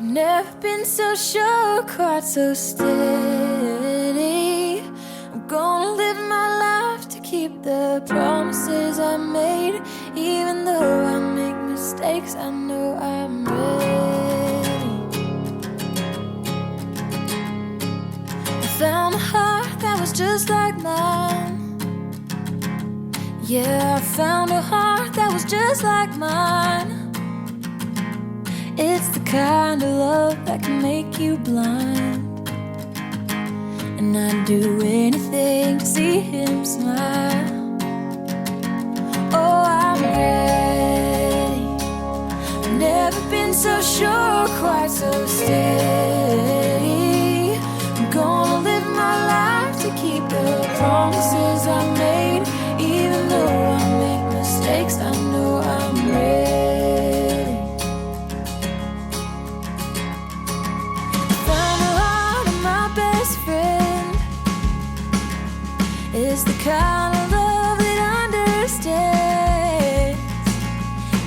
Never been so sure, quite so steady. I'm gonna live my life to keep the promises I made. Even though I make mistakes, I know I'm ready. I found a heart that was just like mine. Yeah, I found a heart that was just like mine. It's the kind of love that can make you blind. And I'd do anything to see him smile. Oh, I'm ready. I've never been so sure, quite so steady. I'm gonna live my life to keep the promises I made. Even though I make mistakes, I know I'm ready. Is the kind of love that understands.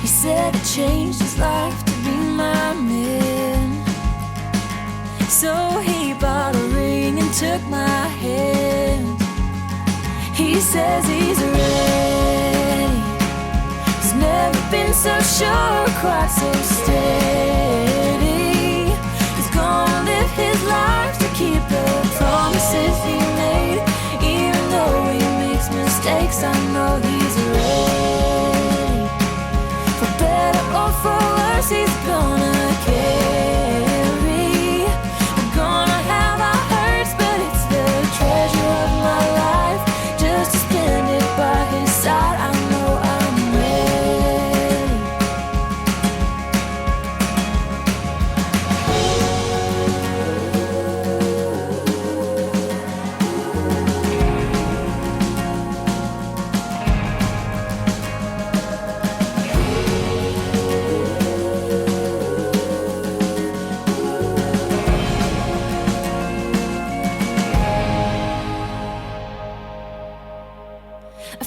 He said it changed his life to be my man. So he bought a ring and took my hand. He says he's ready. He's never been so sure, quite so steady. He's gonna live his life to keep the promises he made. Though he makes mistakes, I know he's ready. For better or for worse, he's gonna carry. We're gonna have our hurts, but it's the treasure of my life. Just to spend it by his side, I know I'm ready.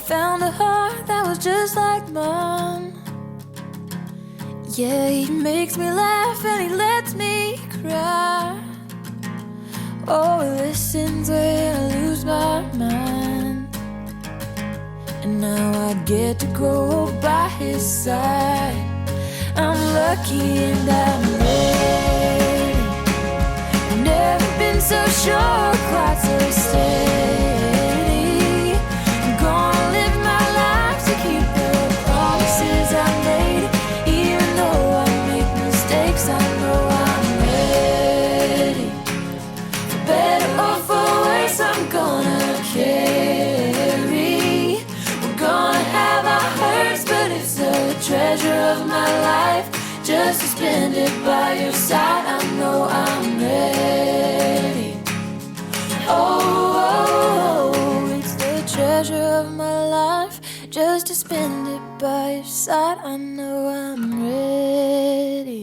Found a heart that was just like mine. Yeah, he makes me laugh and he lets me cry. Oh, he listens when I lose my mind. And now I get to go by his side. I'm lucky and I'm ready. I've never been so sure, quite so steady. Treasure of my life, just to spend it by your side. I know I'm ready. Oh, it's the treasure of my life, just to spend it by your side. I know I'm ready.